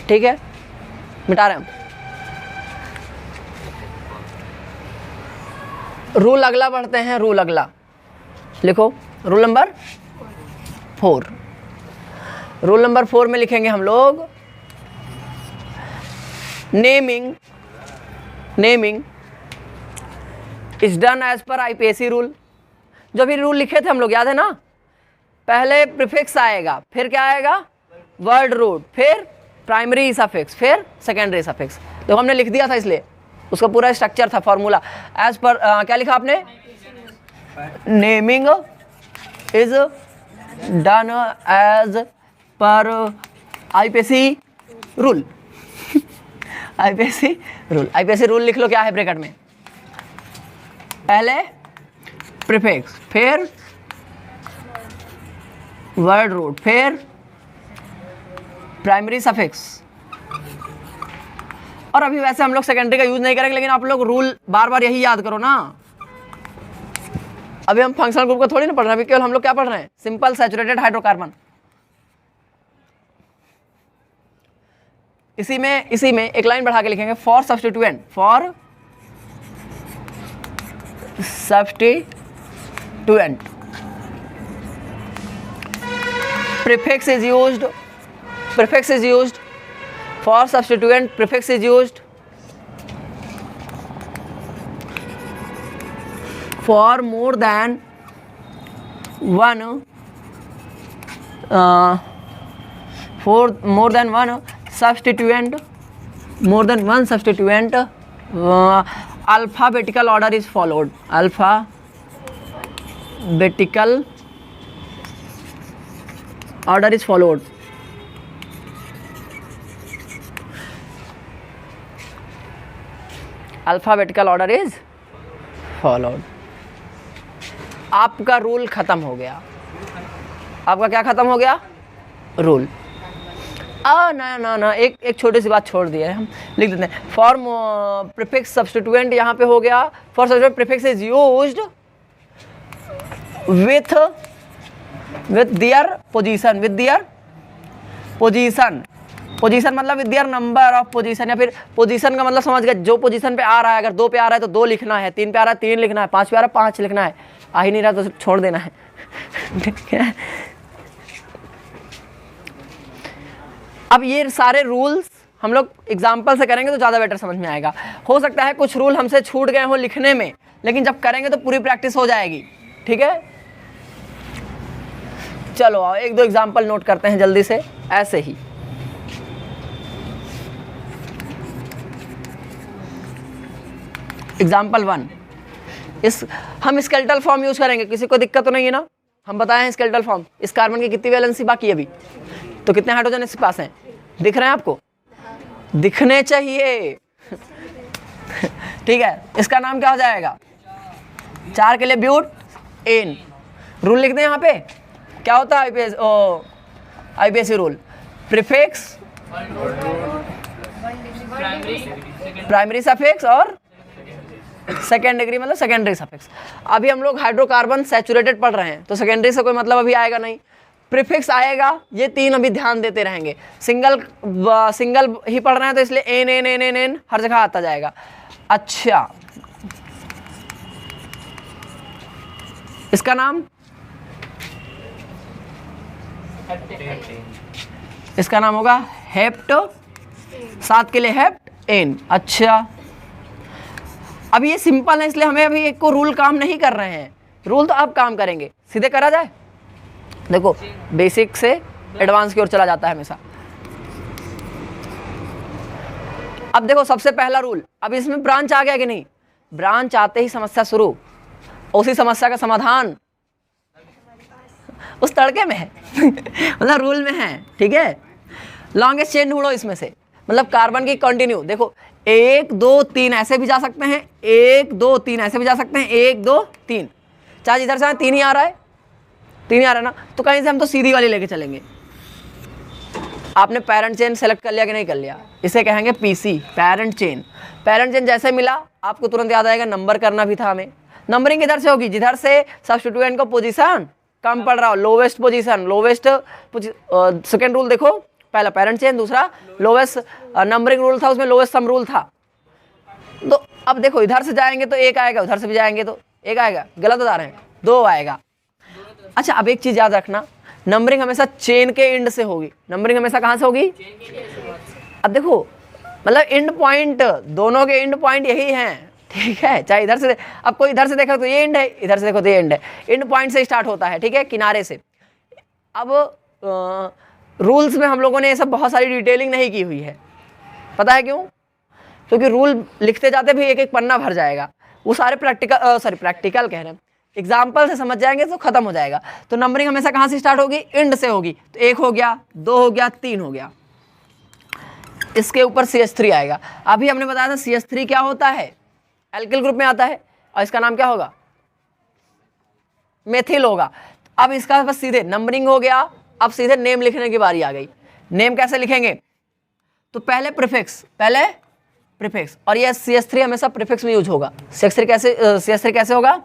ठीक है? मिटा रहे हम। रूल अगला पढ़ते हैं, रूल अगला लिखो, रूल नंबर 4। रूल नंबर 4 में लिखेंगे हम लोग naming is done as per IPSC rule. जो भी रूल लिखे थे हम लोग, याद है ना? पहले प्रीफिक्स आएगा, फिर क्या आएगा, वर्ड रूट, फिर प्राइमरी सफिक्स, फिर सेकेंडरी सफिक्स। तो हमने लिख दिया था, इसलिए उसका पूरा स्ट्रक्चर था, फॉर्मूला एज पर क्या लिखा आपने, naming is done as per IPSC rule. IPSC rule लिख लो, क्या है ब्रैकेट में, पहले प्रीफिक्स, फिर वर्ड रूट, फिर प्राइमरी सफिक्स। और अभी वैसे हम लोग सेकेंडरी का यूज नहीं करेंगे, लेकिन आप लोग रूल बार बार यही याद करो ना। अभी हम फंक्शनल ग्रुप को थोड़ी ना पढ़ रहे हैं, अभी केवल हम लोग क्या पढ़ रहे हैं, सिंपल सैचुरेटेड हाइड्रोकार्बन। इसी में एक लाइन बढ़ा के लिखेंगे, for substituent prefix is used for substituent, prefix is used for more than one substituent, alphabetical order is followed, alphabetical order is followed। Alphabetical order is followed. आपका रूल खत्म हो गया। आपका क्या खत्म हो गया, रूल। ना एक छोटी सी बात छोड़ दी है, हम लिख देते हैं। फॉर प्रीफिक्स सब्स्टिट्यूएंट यहाँ पे हो गया, for substituent prefix is used with their position, position मतलब with their number of position, या फिर पोजीशन का मतलब समझ गए, जो पोजीशन पे आ रहा है, अगर 2 पे आ रहा है तो 2 लिखना है, 3 पे आ रहा है 3 लिखना है, 5 पे आ रहा है 5 लिखना है, आ ही नहीं रहा तो छोड़ देना है। ठीक है, अब ये सारे रूल्स हम लोग एग्जाम्पल से करेंगे तो ज़्यादा बेटर समझ में आएगा। हो सकता है कुछ रूल हमसे छूट गए हो लिखने में, लेकिन जब करेंगे तो पूरी प्रैक्टिस हो जाएगी। ठीक है, चलो आओ 1-2 एग्जाम्पल नोट करते हैं जल्दी से, ऐसे ही। एग्जाम्पल 1, हम स्केलेटल फॉर्म यूज करेंगे, किसी को दिक्कत तो नहीं है ना? हम बताए हैं स्केलेटल फॉर्म। इस कार्बन की कितनी वैलेंसी बाकी है अभी, तो कितने हाइड्रोजन इसके पास हैं, दिख रहे हैं आपको? दिखने चाहिए। ठीक है, इसका नाम क्या हो जाएगा? 4 के लिए ब्यूट एन। रूल लिख दें यहाँ पे, क्या होता है IPSC rule? Prefix, primary suffix और सेकेंड डिग्री मतलब सेकेंडरी सफिक्स। अभी हम लोग हाइड्रोकार्बन सैचुरेटेड पढ़ रहे हैं, तो सेकेंडरी से कोई मतलब अभी आएगा नहीं। प्रीफिक्स आएगा, ये 3 अभी ध्यान देते रहेंगे। सिंगल ही पढ़ रहे हैं तो इसलिए N N N N N हर जगह आता जाएगा। अच्छा, इसका नाम, इसका नाम होगा हेप्ट, 7 के लिए हेप्ट एन। अच्छा, अब ये सिंपल है, इसलिए हमें अभी एक को रूल काम नहीं कर रहे हैं, रूल तो अब काम करेंगे। सीधे करा जाए, देखो बेसिक से एडवांस की ओर चला जाता है हमेशा। अब देखो सबसे पहला रूल, अब इसमें ब्रांच आ गया कि नहीं, ब्रांच आते ही समस्या शुरू, उसी समस्या का समाधान उस तड़के में है मतलब रूल में है, ठीक है। लॉन्गेस्ट चेन ढूंढो इसमें से, मतलब कार्बन की कंटिन्यू, देखो 1 2 3 ऐसे भी जा सकते हैं, 1 2 3 ऐसे भी जा सकते हैं, 1 2 3, चाहे इधर से 3 ही आ रहा है, 3 ही आ रहा है ना, तो कहीं से हम तो सीधी वाली लेके चलेंगे। आपने पेरेंट चेन सेलेक्ट कर लिया कि नहीं कर लिया, इसे कहेंगे PC, parent chain. Parent chain जैसे मिला आपको तुरंत याद आएगा नंबर करना भी था हमें। नंबरिंग किधर से होगी, जिधर से सब्स्टिट्यूएंट को पोजीशन कम पड़ रहा हो, lowest position, lowest second rule देखो, पहला पेरेंट चेन, दूसरा लोवेस्ट नंबरिंग रूल था, उसमें लोवेस्ट सम रूल था। तो अब देखो इधर से जाएंगे तो 1 आएगा, उधर से भी जाएंगे तो 1 आएगा, गलत बता रहे हैं, 2 आएगा। अच्छा अब एक चीज याद रखना, नंबरिंग हमेशा चेन के एंड से होगी, नंबरिंग हमेशा कहाँ से होगी, अब देखो मतलब एंड पॉइंट, दोनों के एंड पॉइंट यही हैं, ठीक है। चाहे इधर से, अब कोई इधर से देखा तो ये एंड है, इधर से देखो तो ये एंड है, एंड पॉइंट से स्टार्ट होता है, ठीक है, किनारे से। अब रूल्स में हम लोगों ने ये सब बहुत सारी डिटेलिंग नहीं की हुई है, पता है क्यों, क्योंकि रूल लिखते जाते भी एक एक पन्ना भर जाएगा, वो सारे प्रैक्टिकल कह रहे हैं, एग्जाम्पल से समझ जाएंगे तो खत्म हो जाएगा। तो नंबरिंग हमेशा कहाँ से स्टार्ट होगी, एंड से होगी, तो 1 हो गया, 2 हो गया, 3 हो गया, इसके ऊपर CH3 आएगा। अभी हमने बताया था CH3 क्या होता है, एल्किल ग्रुप में आता है, और इसका नाम क्या होगा, मेथिल होगा। अब इसका बस सीधे नंबरिंग हो गया, अब सीधे नेम लिखने की बारी आ गई। नेम कैसे लिखेंगे, तो पहले प्रीफिक्स, और ये CH3 हमेशा प्रीफिक्स में यूज होगा। CH3 कैसे होगा,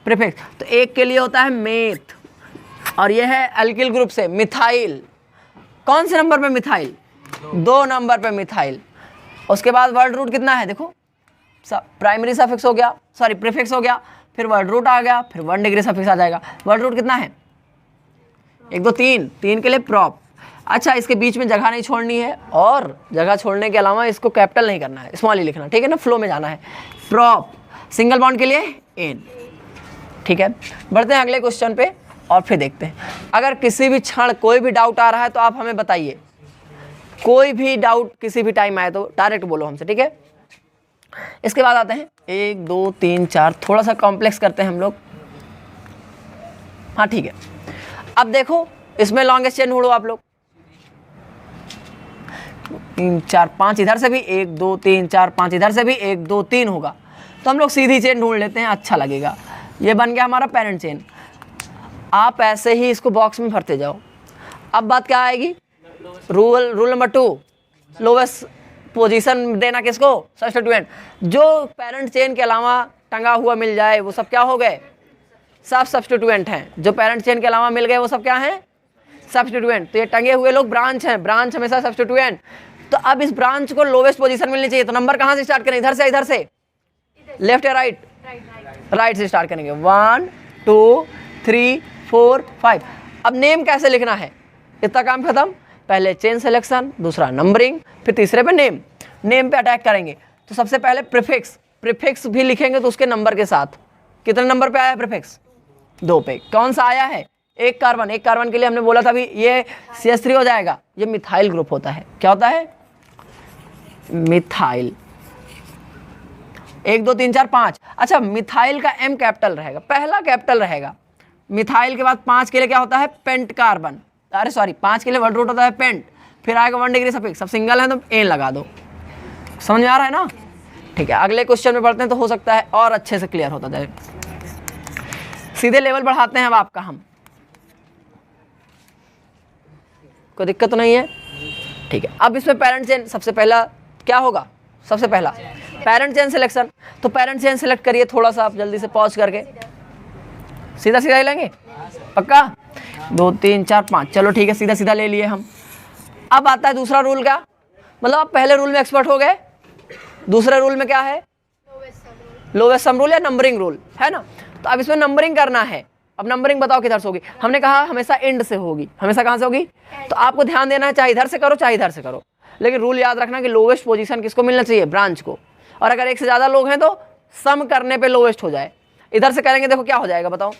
प्रीफिक्स। तो एक के लिए होता है मेथ, और ये है एल्किल ग्रुप से मिथाइल, कौन से नंबर पे मिथाइल, 2 नंबर पे मिथाइल। उसके बाद वर्ड रूट कितना है, देखो प्राइमरी सफिक्स हो गया, सॉरी प्रीफिक्स हो गया, फिर वर्ड रूट आ गया, फिर 1 डिग्री सफिक्स आ जाएगा। वर्ड रूट कितना है, 1 2 3, 3 के लिए प्रॉप। अच्छा इसके बीच में जगह नहीं छोड़नी है, और जगह छोड़ने के अलावा इसको कैपिटल नहीं करना है, स्मॉल ही लिखना, ठीक है ना, फ्लो में जाना है। प्रॉप सिंगल बॉन्ड के लिए एन, ठीक है। बढ़ते हैं अगले क्वेश्चन पे और फिर देखते हैं। अगर किसी भी क्षण कोई भी डाउट आ रहा है तो आप हमें बताइए, कोई भी डाउट किसी भी टाइम आए तो डायरेक्ट बोलो हमसे, ठीक है। इसके बाद आते हैं 1 2 3 4, थोड़ा सा कॉम्प्लेक्स करते हैं हम लोग, हाँ ठीक है। अब देखो इसमें लॉन्गेस्ट चेन ढूंढो आप लोग, 3 4 5 इधर से भी, 1 2 3 4 5 इधर से भी, 1 2 3 होगा, तो हम लोग सीधी चेन ढूंढ लेते हैं, अच्छा लगेगा। ये बन गया हमारा पेरेंट चेन। आप ऐसे ही इसको बॉक्स में भरते जाओ। अब बात क्या आएगी, रूल नंबर 2, लोवेस्ट पोजीशन देना किसको, सब्स्टिट्यूएंट। जो पेरेंट चेन के अलावा टंगा हुआ मिल जाए वो सब क्या हो गए, सब सब्स्टिट्यूएंट हैं। जो पेरेंट चेन के अलावा मिल गए वो सब क्या हैं, सब्स्टिट्यूएंट। तो ये टंगे हुए लोग ब्रांच हैं, ब्रांच हमेशा सब्स्टिट्यूएंट। तो अब इस ब्रांच को लोवेस्ट पोजीशन मिलनी चाहिए, तो नंबर कहाँ से स्टार्ट करें, इधर से लेफ्ट या राइट, राइट से स्टार्ट करेंगे, 1 2 3 4 5। अब नेम कैसे लिखना है, इतना काम खत्म। पहले चेन सिलेक्शन, दूसरा नंबरिंग, फिर तीसरे पे नेम पे अटैक करेंगे। तो सबसे पहले प्रीफिक्स भी लिखेंगे तो उसके नंबर के साथ। कितने नंबर पे आया है प्रीफिक्स, 2 पे। कौन सा आया है, एक कार्बन के लिए हमने बोला था भी ये CH3 हो जाएगा, ये मिथाइल ग्रुप होता है। क्या होता है, मिथाइल। 1 2 3 4 5। अच्छा मिथाइल का M कैपिटल रहेगा, पहला कैपिटल रहेगा। मिथाइल के बाद 5 के लिए क्या होता है, पेंट कार्बन, अरे सॉरी 5 के लिए वर्ड रूट होता है पेंट, फिर आएगा 1 डिग्री सफिक्स। सब सिंगल है तो एन लगा दो, समझ में आ रहा है ना, ठीक है। अगले क्वेश्चन में पढ़ते हैं तो हो सकता है और अच्छे से क्लियर होता जाए। सीधे लेवल बढ़ाते हैं अब आपका हम, कोई दिक्कत तो नहीं है, ठीक है। अब इसमें पेरेंट चेन सबसे पहला क्या होगा, सबसे पहला पेरेंट चेन सिलेक्शन। तो पेरेंट चेन सिलेक्ट करिए, थोड़ा सा आप जल्दी से पॉज करके, सीधा ही लेंगे, पक्का। 2 3 4 5, चलो ठीक है, सीधा ले लिए हम। अब आता है दूसरा रूल का, मतलब आप पहले रूल में एक्सपर्ट हो गए, दूसरे रूल में क्या है, लोवेस्ट सम रूल या नंबरिंग रूल है ना। तो अब इसमें नंबरिंग करना है। अब नंबरिंग बताओ किधर से होगी, हमने कहा हमेशा एंड से होगी, हमेशा कहाँ से होगी। तो आपको ध्यान देना है, चाहे इधर से करो चाहे इधर से करो, लेकिन रूल याद रखना कि लोवेस्ट पोजीशन किसको मिलना चाहिए, ब्रांच को। और अगर एक से ज़्यादा लोग हैं तो सम करने पे लोएस्ट हो जाए। इधर से करेंगे, देखो क्या हो जाएगा बताओ,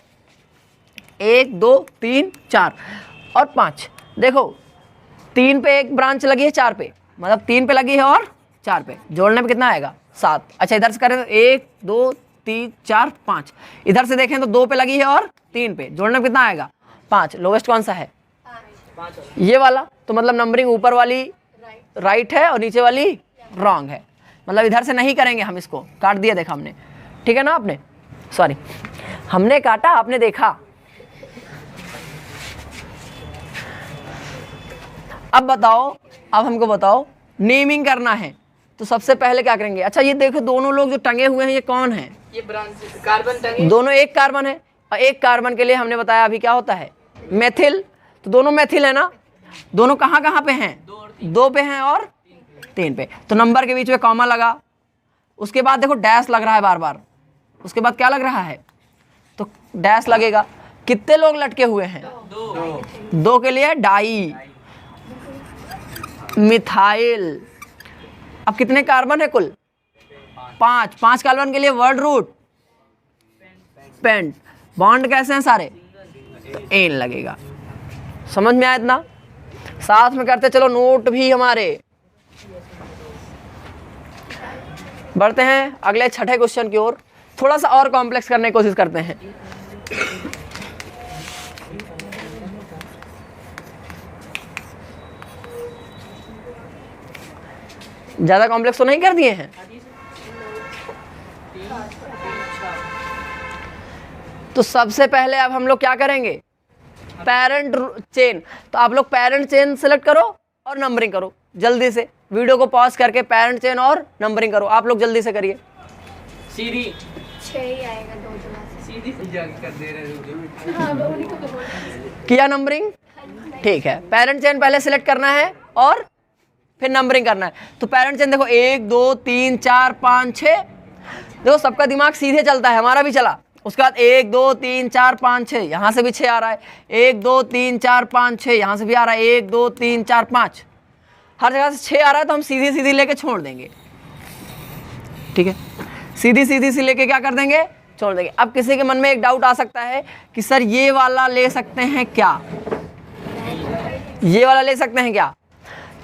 1 2 3 4 और 5। देखो 3 पे एक ब्रांच लगी है 4 पे, मतलब 3 पे लगी है और 4 पे, जोड़ने पे कितना आएगा 7। अच्छा इधर से करें तो 1 2 3 4 5, इधर से देखें तो 2 पे लगी है और 3 पे, जोड़ने पे कितना आएगा 5। लोवेस्ट कौन सा है, ये वाला। तो मतलब नंबरिंग ऊपर वाली राइट है और नीचे वाली रॉन्ग है, मतलब इधर से नहीं करेंगे हम, इसको काट दिया देखा हमने, ठीक है ना, आपने सॉरी हमने काटा आपने देखा। अब बताओ, अब हमको बताओ नेमिंग करना है, तो सबसे पहले क्या करेंगे। अच्छा ये देखो दोनों लोग जो टंगे हुए हैं ये कौन है, ये ब्रांच कार्बन टंगे, दोनों एक कार्बन है, और एक कार्बन के लिए हमने बताया अभी क्या होता है मेथिल, तो दोनों मेथिल है ना। दोनों कहाँ कहाँ पे हैं, 2 पे हैं और 3 पे, तो नंबर के बीच में कॉमा लगा, उसके बाद देखो डैश लग रहा है बार बार, उसके बाद क्या लग रहा है, तो डैश लगेगा। कितने लोग लटके हुए हैं, 2 के लिए डाई मिथाइल। अब कितने कार्बन है कुल, 5 कार्बन के लिए वर्ड रूट पेंट। बॉन्ड कैसे हैं सारे, एन लगेगा। समझ में आया इतना, साथ में करते चलो नोट भी हमारे। बढ़ते हैं अगले छठे क्वेश्चन की ओर, थोड़ा सा और कॉम्प्लेक्स करने की कोशिश करते हैं। ज्यादा कॉम्प्लेक्स तो नहीं कर दिए हैं, तो सबसे पहले अब हम लोग क्या करेंगे, पेरेंट चेन। तो आप लोग पेरेंट चेन सेलेक्ट करो और नंबरिंग करो जल्दी से, वीडियो को पॉज करके पेरेंट चेन और नंबरिंग करो, आप लोग जल्दी से करिए। सीधी 6 ही आएगा 2 जुड़ा से। सीधी जाके कर दे रहे हो। हाँ वो उन्हीं को तो बोल रहे हैं। किया नंबरिंग, ठीक है। पेरेंट चेन पहले सिलेक्ट करना है और फिर नंबरिंग करना है। तो पेरेंट चेन देखो 1 2 3 4 5 6, देखो सबका दिमाग सीधे चलता है, हमारा भी चला। उसके बाद 1 2 3 4 5 6, यहाँ से भी 6 आ रहा है, 1 2 3 4 5 6, यहाँ से भी आ रहा है 1 2 3 4 5, हर जगह से 6 आ रहा है, तो हम सीधी सीधी लेके छोड़ देंगे, ठीक है। सीधी सीधी सी लेके क्या कर देंगे, छोड़ देंगे। अब किसी के मन में एक डाउट आ सकता है कि सर ये वाला ले सकते हैं क्या, ये वाला ले सकते हैं क्या।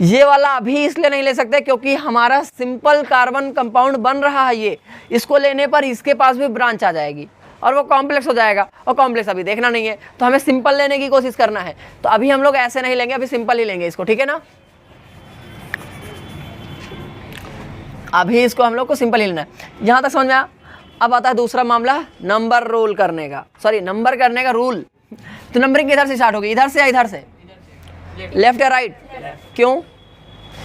ये वाला अभी इसलिए नहीं ले सकते क्योंकि हमारा सिंपल कार्बन कंपाउंड बन रहा है ये, इसको लेने पर इसके पास भी ब्रांच आ जाएगी और वो कॉम्प्लेक्स हो जाएगा, और कॉम्प्लेक्स अभी देखना नहीं है, तो हमें सिंपल लेने की कोशिश करना है। तो अभी हम लोग ऐसे नहीं लेंगे, अभी सिंपल ही लेंगे इसको, ठीक है ना। अभी इसको हम लोग को सिंपल ही लेना है, यहाँ तक समझ में आया। अब आता है दूसरा मामला, नंबर रोल करने का, सॉरी नंबर करने का रूल। तो नंबरिंग किधर से स्टार्ट होगी, इधर से या इधर से, लेफ्ट या राइट, क्यों,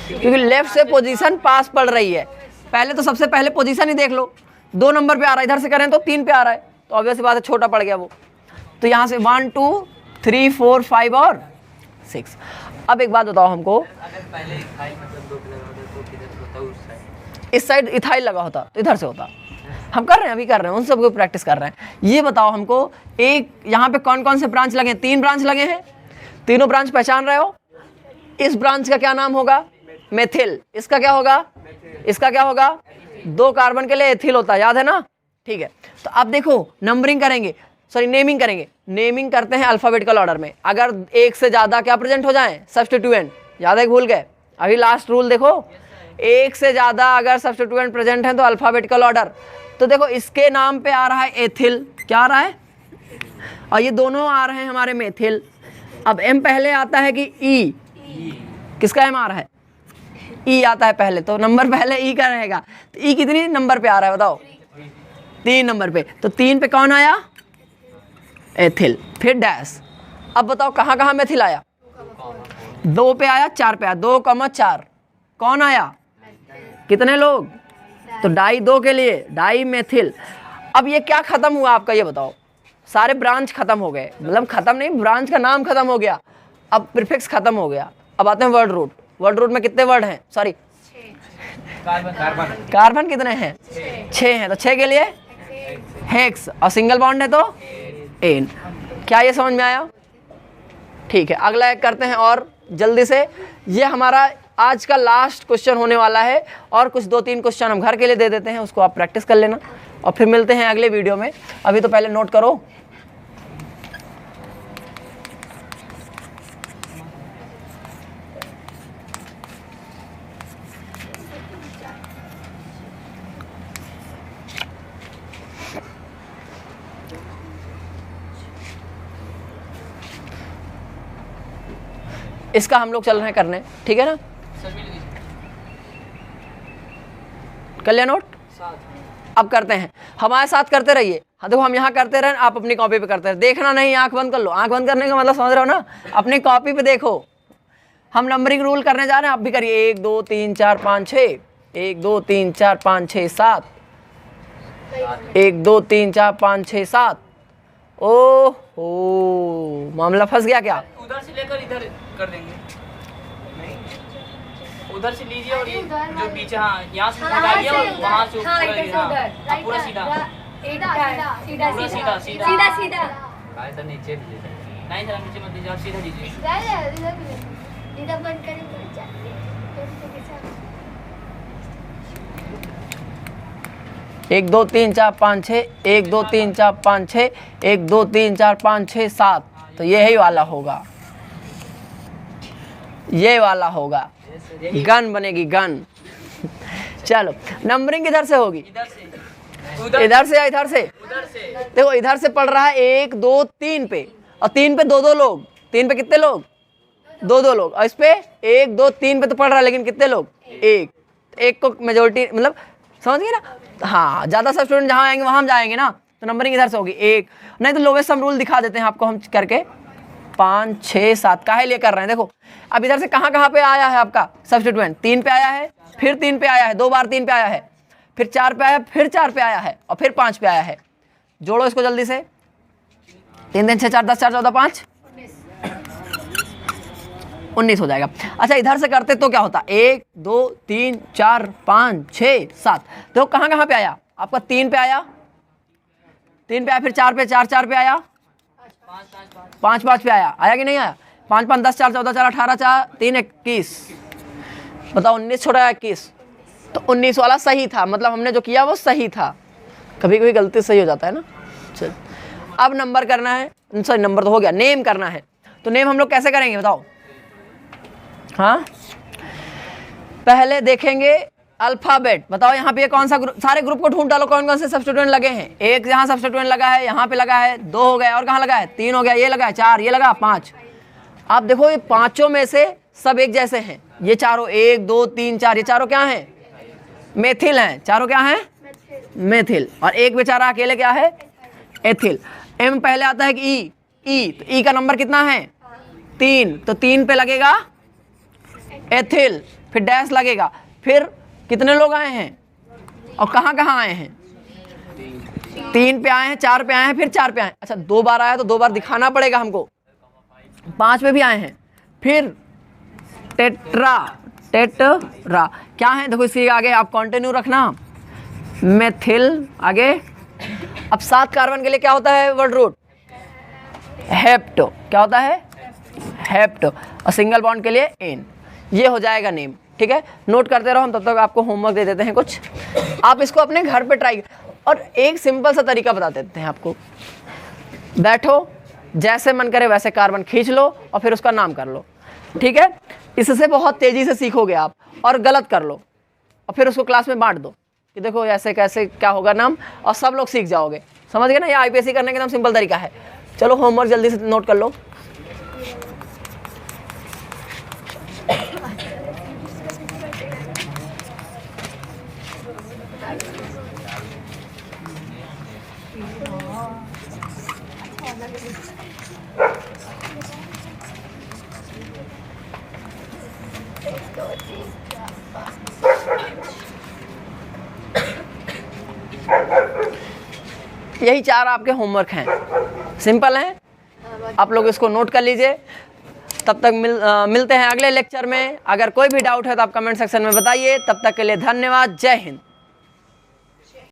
क्योंकि लेफ्ट से पोजीशन पास पड़ रही है। पहले तो सबसे पहले पोजीशन ही देख लो, 2 नंबर पे आ रहा है, इधर से करें तो 3 पे आ रहा है, तो ऑब्वियस बात है छोटा पड़ गया वो। तो यहाँ से 1 2 3 4 5 और 6। अब एक बात बताओ हमको, अगर पहले इथाइल मतलब 2 पे लगा होता तो किधर से होता, उस साइड इस साइड इथाइल लगा होता तो इधर से होता। हम कर रहे हैं, अभी कर रहे हैं, उन सबको प्रैक्टिस कर रहे हैं। ये बताओ हमको, एक यहाँ पे कौन कौन से ब्रांच लगे हैं, 3 ब्रांच लगे हैं, तीनों ब्रांच पहचान रहे हो। इस ब्रांच का क्या नाम होगा, मेथिल। इसका क्या होगा, इसका क्या होगा, 2 कार्बन के लिए एथिल होता है, याद है ना, ठीक है। तो अब देखो नंबरिंग करेंगे, सॉरी नेमिंग करेंगे। नेमिंग करते हैं अल्फाबेटिकल ऑर्डर में, अगर एक से ज़्यादा क्या प्रेजेंट हो जाए, सब्स्टिट्यूएंट, याद है भूल गए, अभी लास्ट रूल देखो, एक से ज़्यादा अगर सब्स्टिट्यूएंट प्रेजेंट है तो अल्फाबेटिकल ऑर्डर। तो देखो इसके नाम पे आ रहा है एथिल, क्या आ रहा है, और ये दोनों आ रहे हैं हमारे मेथिल। अब एम पहले आता है कि ई, किसका एम आ रहा है, ई आता है पहले, तो नंबर पहले ई का रहेगा। तो ई कितनी नंबर पे आ रहा है बताओ, 3 नंबर पे। तो 3 पे कौन आया, एथिल, फिर डैश। अब बताओ कहाँ कहाँ मेथिल आया, 2 पे आया, 4 पे आया, 2, 4 कौन आया, कितने लोग, तो डाई 2 के लिए डाई मेथिल। अब ये क्या खत्म हुआ आपका, ये बताओ, सारे ब्रांच खत्म हो गए, मतलब खत्म नहीं, ब्रांच का नाम खत्म हो गया, अब प्रीफिक्स खत्म हो गया। अब आते हैं वर्ड रूट। वर्ड रूट में कितने वर्ड हैं, सॉरी कार्बन कितने हैं, 6 हैं, तो 6 के लिए हेक्स, और सिंगल बॉन्ड है तो एन। क्या ये समझ में आया, ठीक है। अगला एक करते हैं और जल्दी से, ये हमारा आज का लास्ट क्वेश्चन होने वाला है, और कुछ 2-3 क्वेश्चन हम घर के लिए दे देते हैं, उसको आप प्रैक्टिस कर लेना और फिर मिलते हैं अगले वीडियो में। अभी तो पहले नोट करो। इसका हम लोग चल रहे हैं करने, ठीक है ना? सर मिल गई कर लिया नोट? अब करते हैं, हमारे साथ करते रहिए। हाँ देखो, हम यहाँ करते रहें, आप अपनी कॉपी पे करते रहे। देखना नहीं, आंख बंद कर लो। आंख बंद करने का मतलब समझ रहे हो ना? अपनी कॉपी पे देखो। हम नंबरिंग रूल करने जा रहे हैं, आप भी करिए। 1 2 3 4 5 6, 1 2 3 4 5 6 7, 1 2 3 4 5 6 7। ओह, मामला फंस गया क्या? उधर से लेकर इधर कर देंगे। उधर से लीजिए और ये जो पीछे, हाँ यहाँ से लगाइए और वहाँ से ऊपर, हाँ पूरा सीधा, पूरा सीधा सीधा सीधा नहीं सर नीचे मत दीजिए, आप सीधा दीजिए। इधर बंद करें तो जाते 1 2 3 4 5 6, 1 2 3 4 5 6, 1 2 3 4 5 6 7। तो यही वाला होगा, ये वाला होगा। गन बनेगी, गन। चलो, नंबरिंग किधर से होगी? इधर से इधर से या इधर से? उधर से। देखो, इधर से पढ़ रहा है 1 2 3 पे, और 3 पे 2 2 लोग। 3 पे कितने लोग? 2 2 लोग। और इस पे 1 2 3 पे तो पढ़ रहा है, लेकिन कितने लोग? एक को मेजोरिटी, मतलब समझ गए ना? हाँ, ज़्यादा सब स्टूडेंट जहाँ आएंगे वहाँ हम जाएंगे ना, तो नंबरिंग इधर से होगी। 1 नहीं तो लोवेस्ट सम रूल दिखा देते हैं आपको हम करके। 5 6 7 काहे लिए कर रहे हैं? देखो, अब इधर से कहाँ कहाँ पे आया है आपका सब्स्टिट्यूएंट? 3 पे आया है, फिर 3 पे आया है, 2 बार 3 पे आया है, फिर 4 पे आया है, फिर 4 पे आया है, और फिर 5 पे आया है। जोड़ो इसको जल्दी से। 3 3 6 4 10 4 14 5 19 हो जाएगा। अच्छा, इधर से करते तो क्या होता? 1 2 3 4 5 6 7। देखो कहाँ कहाँ पे आया आपका? 3 पे आया, 3 पे आया, फिर 4 पे, 4 4 पे आया, 5 5 पे आया कि नहीं आया? 5 5 10 4 14 4 18 4 3 21। बताओ, 19 छोड़ा 21, तो 19 वाला सही था। मतलब हमने जो किया वो सही था। कभी कभी गलती सही हो जाता है ना। चल, अब नंबर करना है, सॉरी नंबर तो हो गया, नेम करना है। तो नेम हम लोग कैसे करेंगे बताओ? हाँ, पहले देखेंगे अल्फाबेट। बताओ यहाँ पे कौन सा ग्रुप, सारे ग्रुप को ढूंढ डालो कौन कौन से सब्स्टिट्यूएंट लगे हैं। एक यहाँ सब्स्टिट्यूएंट लगा है, यहाँ पे लगा है, 2 हो गए, और कहाँ लगा है? 3 हो गया, ये लगा है 4, ये लगा 5। आप देखो, ये पांचों में से सब एक जैसे हैं। ये चारों 1 2 3 4, ये चारों क्या हैं? मेथिल हैं। चारों क्या हैं? मेथिल। और एक बेचारा अकेले क्या है? एथिल। एम पहले आता है कि ई, तो ई का नंबर कितना है? 3, तो 3 पे लगेगा एथिल, फिर डैश लगेगा। फिर कितने लोग आए हैं और कहाँ कहाँ आए हैं? 3 पे आए हैं, 4 पे आए हैं, फिर 4 पे आए हैं। अच्छा, 2 बार आया तो 2 बार दिखाना पड़ेगा हमको। 5 पे भी आए हैं, फिर टेट्रा क्या है? देखो, इसी आगे आप कंटिन्यू रखना, मेथिल आगे। अब 7 कार्बन के लिए क्या होता है वर्ड रूट? हेप्टो। क्या होता है? हेप्टो। और सिंगल बॉन्ड के लिए एन। ये हो जाएगा नेम, ठीक है? नोट करते रहो, हम तब तक आपको होमवर्क दे देते हैं कुछ। आप इसको अपने घर पे ट्राई, और एक सिंपल सा तरीका बता देते हैं आपको। बैठो, जैसे मन करे वैसे कार्बन खींच लो और फिर उसका नाम कर लो, ठीक है? इससे बहुत तेजी से सीखोगे आप। और गलत कर लो और फिर उसको क्लास में बांट दो कि देखो ऐसे कैसे क्या होगा नाम, और सब लोग सीख जाओगे। समझ गए ना? ये आईपीएससी करने का एकदम सिंपल तरीका है। चलो, होमवर्क जल्दी से नोट कर लो। यही 4 आपके होमवर्क हैं, सिंपल हैं। आप लोग इसको नोट कर लीजिए। तब तक मिलते हैं अगले लेक्चर में। अगर कोई भी डाउट है तो आप कमेंट सेक्शन में बताइए। तब तक के लिए धन्यवाद। जय हिंद।